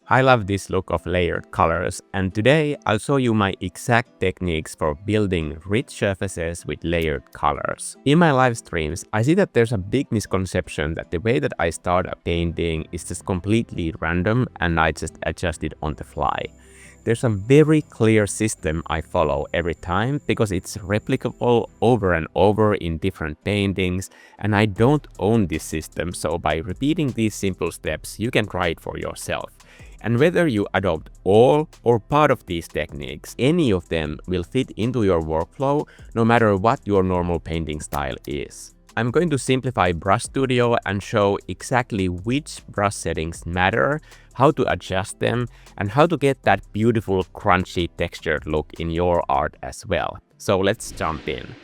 I love this look of layered colors, and today I'll show you my exact techniques for building rich surfaces with layered colors. In my live streams, I see that there's a big misconception that the way that I start a painting is just completely random and I just adjust it on the fly. There's a very clear system I follow every time because it's replicable over and over in different paintings, and I don't own this system, so by repeating these simple steps you can try it for yourself. And whether you adopt all or part of these techniques, any of them will fit into your workflow no matter what your normal painting style is. I'm going to simplify Brush Studio and show exactly which brush settings matter, how to adjust them, and how to get that beautiful crunchy textured look in your art as well. So let's jump in.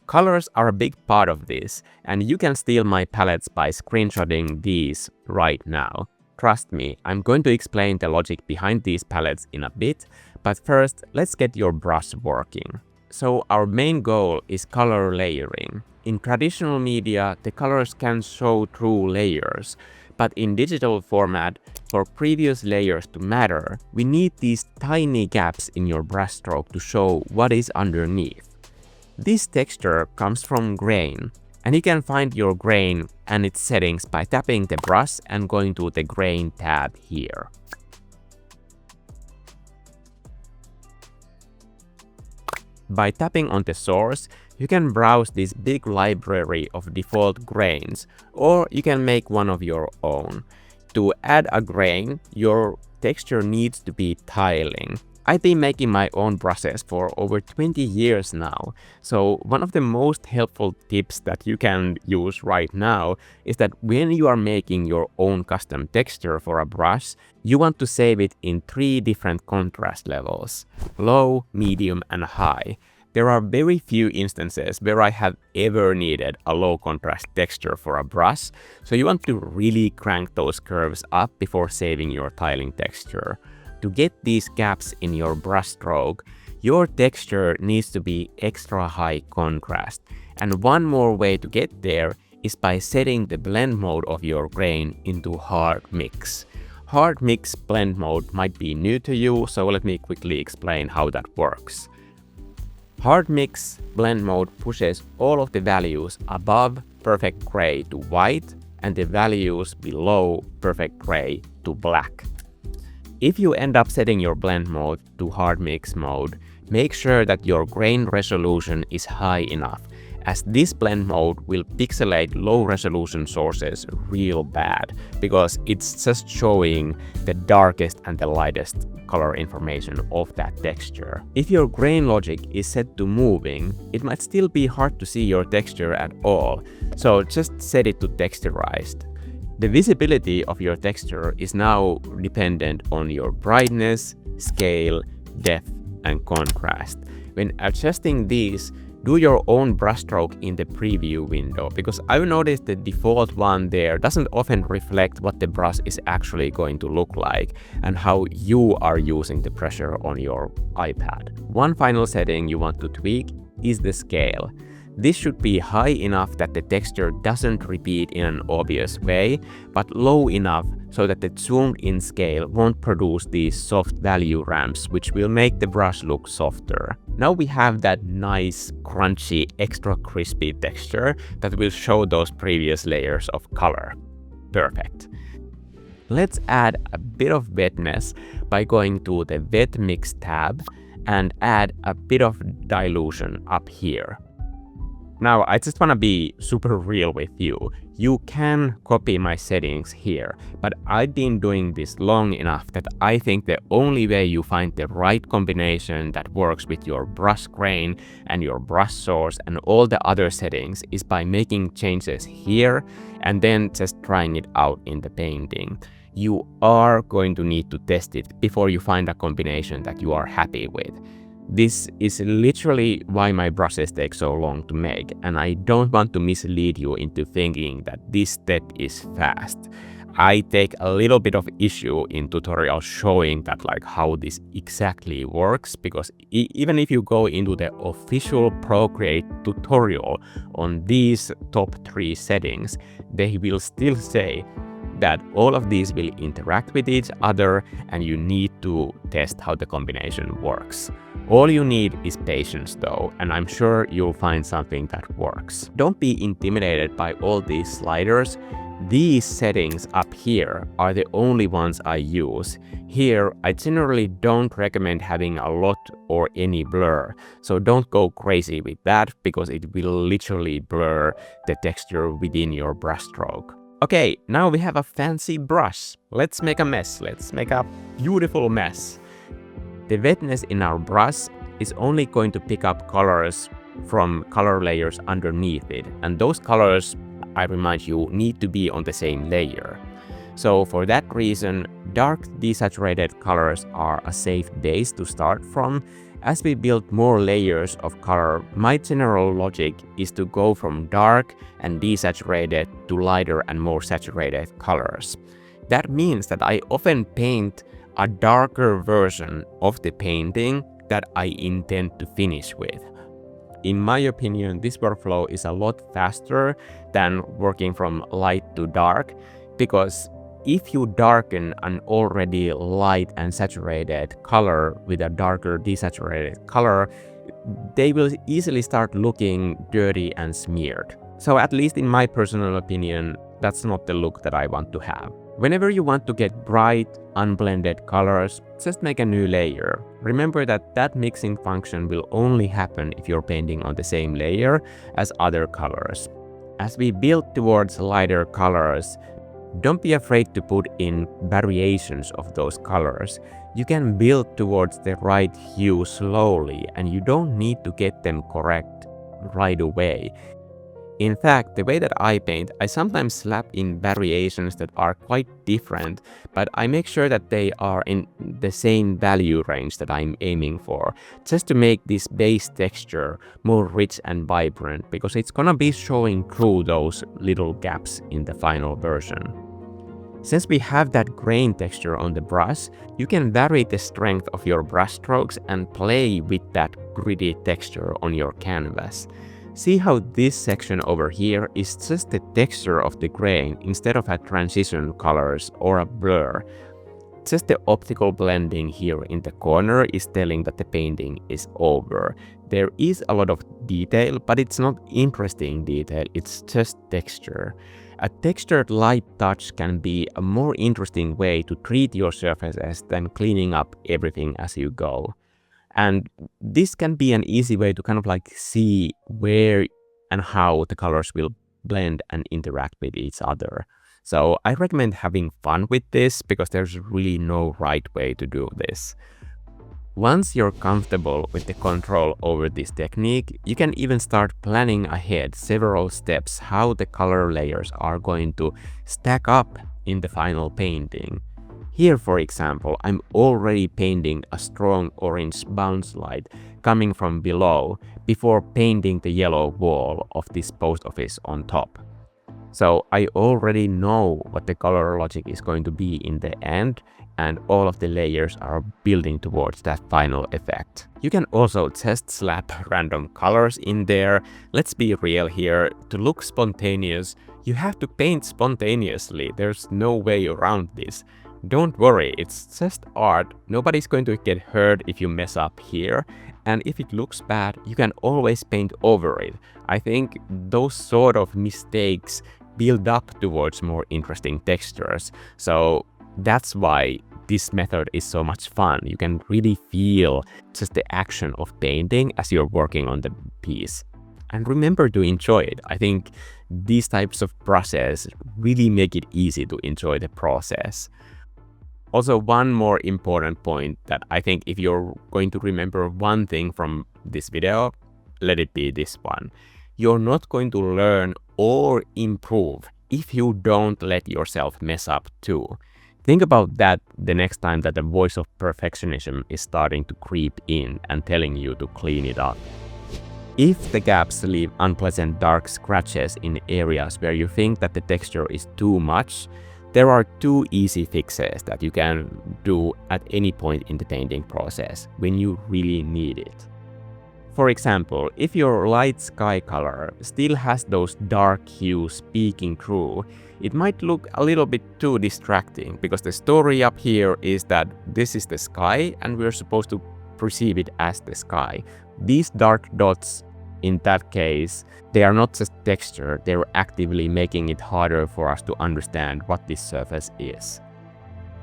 Colors are a big part of this, and you can steal my palettes by screenshotting these right now. Trust me, I'm going to explain the logic behind these palettes in a bit, but first let's get your brush working. So our main goal is color layering. In traditional media, the colors can show through layers, but in digital format, for previous layers to matter, we need these tiny gaps in your brushstroke to show what is underneath. This texture comes from grain, and you can find your grain and its settings by tapping the brush and going to the grain tab here. By tapping on the source, you can browse this big library of default grains, or you can make one of your own. To add a grain, your texture needs to be tiling. I've been making my own brushes for over 20 years now, so one of the most helpful tips that you can use right now is that when you are making your own custom texture for a brush, you want to save it in 3 different contrast levels: low, medium, and high. There are very few instances where I have ever needed a low contrast texture for a brush, so you want to really crank those curves up before saving your tiling texture. To get these gaps in your brush stroke, your texture needs to be extra high contrast. And one more way to get there is by setting the blend mode of your grain into hard mix. Hard mix blend mode might be new to you, so let me quickly explain how that works. Hard mix blend mode pushes all of the values above perfect gray to white and the values below perfect gray to black. If you end up setting your blend mode to hard mix mode, make sure that your grain resolution is high enough, as this blend mode will pixelate low resolution sources real bad, because it's just showing the darkest and the lightest color information of that texture. If your grain logic is set to moving, it might still be hard to see your texture at all, so just set it to texturized. The visibility of your texture is now dependent on your brightness, scale, depth, and contrast. When adjusting these, do your own brushstroke in the preview window, because I've noticed the default one there doesn't often reflect what the brush is actually going to look like and how you are using the pressure on your iPad. One final setting you want to tweak is the scale. This should be high enough that the texture doesn't repeat in an obvious way, but low enough so that the zoomed in scale won't produce these soft value ramps, which will make the brush look softer. Now we have that nice, crunchy, extra crispy texture that will show those previous layers of color. Perfect. Let's add a bit of wetness by going to the Wet Mix tab and add a bit of dilution up here. Now, I just want to be super real with you. You can copy my settings here, but I've been doing this long enough that I think the only way you find the right combination that works with your brush grain and your brush source and all the other settings is by making changes here and then just trying it out in the painting. You are going to need to test it before you find a combination that you are happy with. This is literally why my brushes take so long to make, and I don't want to mislead you into thinking that this step is fast. I take a little bit of issue in tutorials showing that how this exactly works, because even if you go into the official Procreate tutorial on these top 3 settings, they will still say that all of these will interact with each other, and you need to test how the combination works. All you need is patience though, and I'm sure you'll find something that works. Don't be intimidated by all these sliders. These settings up here are the only ones I use. Here, I generally don't recommend having a lot or any blur, so don't go crazy with that because it will literally blur the texture within your brushstroke. Okay, now we have a fancy brush. Let's make a mess. Let's make a beautiful mess. The wetness in our brush is only going to pick up colors from color layers underneath it, and those colors, I remind you, need to be on the same layer. So for that reason, dark desaturated colors are a safe base to start from. As we build more layers of color, my general logic is to go from dark and desaturated to lighter and more saturated colors. That means that I often paint a darker version of the painting that I intend to finish with. In my opinion, this workflow is a lot faster than working from light to dark, because if you darken an already light and saturated color with a darker desaturated color, they will easily start looking dirty and smeared. So at least in my personal opinion, that's not the look that I want to have. Whenever you want to get bright, unblended colors, just make a new layer. Remember that that mixing function will only happen if you're painting on the same layer as other colors. As we build towards lighter colors, don't be afraid to put in variations of those colors. You can build towards the right hue slowly, and you don't need to get them correct right away. In fact, the way that I paint, I sometimes slap in variations that are quite different, but I make sure that they are in the same value range that I'm aiming for, just to make this base texture more rich and vibrant, because it's gonna be showing through those little gaps in the final version. Since we have that grain texture on the brush, you can vary the strength of your brush strokes and play with that gritty texture on your canvas. See how this section over here is just the texture of the grain instead of a transition colors or a blur. Just the optical blending here in the corner is telling that the painting is over. There is a lot of detail, but it's not interesting detail, it's just texture. A textured light touch can be a more interesting way to treat your surfaces than cleaning up everything as you go. And this can be an easy way to kind of like see where and how the colors will blend and interact with each other. So I recommend having fun with this because there's really no right way to do this. Once you're comfortable with the control over this technique, you can even start planning ahead several steps how the color layers are going to stack up in the final painting. Here, for example, I'm already painting a strong orange bounce light coming from below before painting the yellow wall of this post office on top. So I already know what the color logic is going to be in the end, and all of the layers are building towards that final effect. You can also just slap random colors in there. Let's be real here. To look spontaneous, you have to paint spontaneously. There's no way around this. Don't worry, it's just art. Nobody's going to get hurt if you mess up here. And if it looks bad, you can always paint over it. I think those sort of mistakes build up towards more interesting textures. So that's why this method is so much fun. You can really feel just the action of painting as you're working on the piece. And remember to enjoy it. I think these types of process really make it easy to enjoy the process. Also, one more important point that I think if you're going to remember one thing from this video, let it be this one. You're not going to learn or improve if you don't let yourself mess up too. Think about that the next time that the voice of perfectionism is starting to creep in and telling you to clean it up. If the gaps leave unpleasant dark scratches in areas where you think that the texture is too much, there are two easy fixes that you can do at any point in the painting process when you really need it. For example, if your light sky color still has those dark hues peeking through, it might look a little bit too distracting, because the story up here is that this is the sky and we're supposed to perceive it as the sky. These dark dots, in that case, they are not just texture, they're actively making it harder for us to understand what this surface is.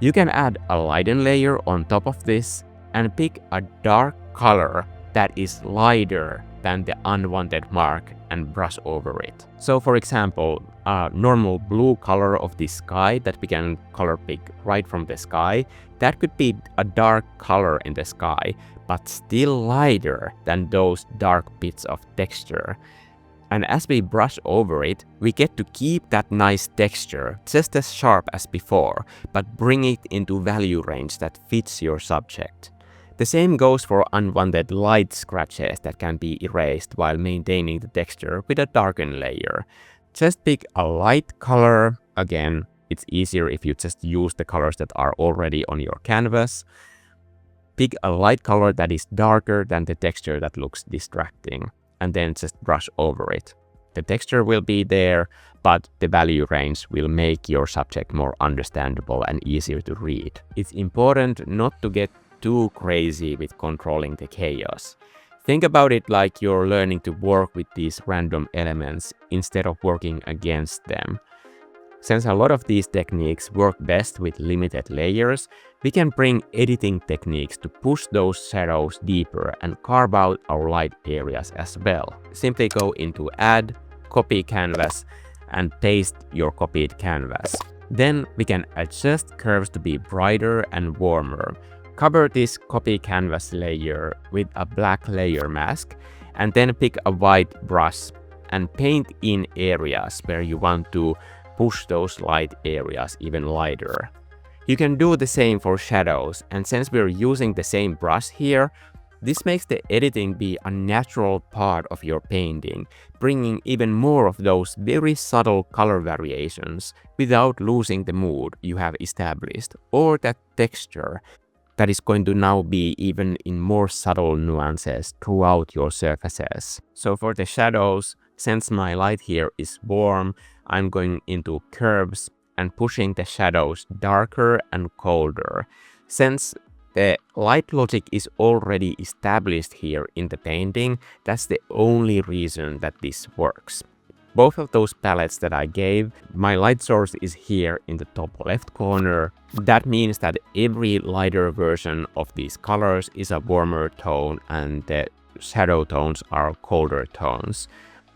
You can add a lighten layer on top of this and pick a dark color that is lighter than the unwanted mark and brush over it. So for example, a normal blue color of the sky that we can color pick right from the sky, that could be a dark color in the sky, but still lighter than those dark bits of texture. And as we brush over it, we get to keep that nice texture just as sharp as before, but bring it into value range that fits your subject. The same goes for unwanted light scratches that can be erased while maintaining the texture with a darken layer. Just pick a light color. Again, it's easier if you just use the colors that are already on your canvas. Pick a light color that is darker than the texture that looks distracting, and then just brush over it. The texture will be there, but the value range will make your subject more understandable and easier to read. It's important not to get too crazy with controlling the chaos. Think about it like you're learning to work with these random elements instead of working against them. Since a lot of these techniques work best with limited layers, we can bring editing techniques to push those shadows deeper and carve out our light areas as well. Simply go into Add, Copy Canvas, and paste your copied canvas. Then we can adjust curves to be brighter and warmer. Cover this copy canvas layer with a black layer mask, and then pick a white brush and paint in areas where you want to push those light areas even lighter. You can do the same for shadows, and since we're using the same brush here, this makes the editing be a natural part of your painting, bringing even more of those very subtle color variations without losing the mood you have established, or that texture that is going to now be even in more subtle nuances throughout your surfaces. So for the shadows, since my light here is warm, I'm going into curves and pushing the shadows darker and colder. Since the light logic is already established here in the painting, that's the only reason that this works. Both of those palettes that I gave, my light source is here in the top left corner. That means that every lighter version of these colors is a warmer tone and the shadow tones are colder tones.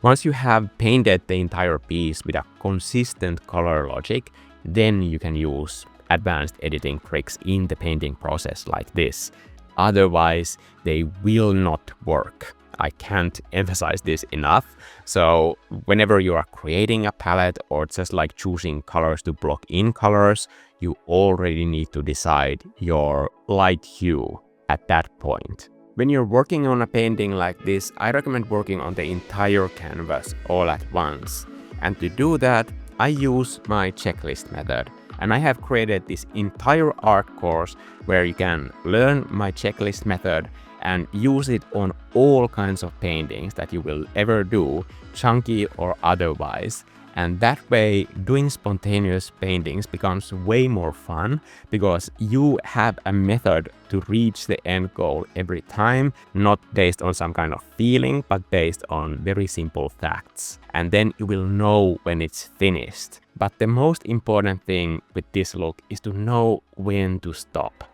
Once you have painted the entire piece with a consistent color logic, then you can use advanced editing tricks in the painting process like this. Otherwise, they will not work. I can't emphasize this enough. So whenever you are creating a palette or just like choosing colors to block in colors, you already need to decide your light hue at that point. When you're working on a painting like this, I recommend working on the entire canvas all at once. And to do that, I use my checklist method. And I have created this entire art course where you can learn my checklist method and use it on all kinds of paintings that you will ever do, chunky or otherwise. And that way, doing spontaneous paintings becomes way more fun because you have a method to reach the end goal every time, not based on some kind of feeling, but based on very simple facts. And then you will know when it's finished. But the most important thing with this look is to know when to stop.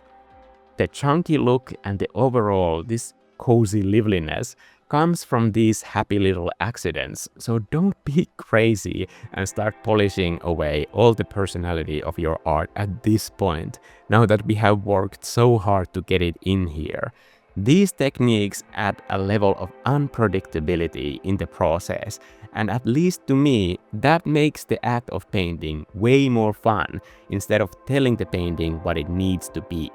The chunky look and the overall, this cozy liveliness comes from these happy little accidents. So don't be crazy and start polishing away all the personality of your art at this point, now that we have worked so hard to get it in here. These techniques add a level of unpredictability in the process, and at least to me, that makes the act of painting way more fun instead of telling the painting what it needs to be.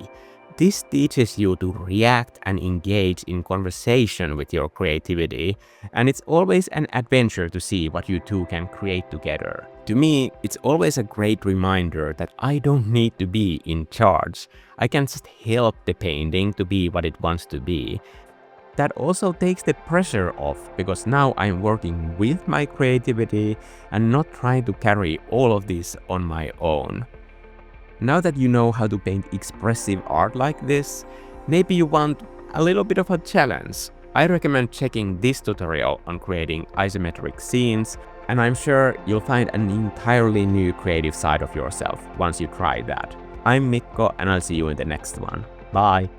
This teaches you to react and engage in conversation with your creativity, and it's always an adventure to see what you two can create together. To me, it's always a great reminder that I don't need to be in charge. I can just help the painting to be what it wants to be. that also takes the pressure off, because now I'm working with my creativity and not trying to carry all of this on my own. Now that you know how to paint expressive art like this, maybe you want a little bit of a challenge. I recommend checking this tutorial on creating isometric scenes, and I'm sure you'll find an entirely new creative side of yourself once you try that. I'm Mikko, and I'll see you in the next one. Bye!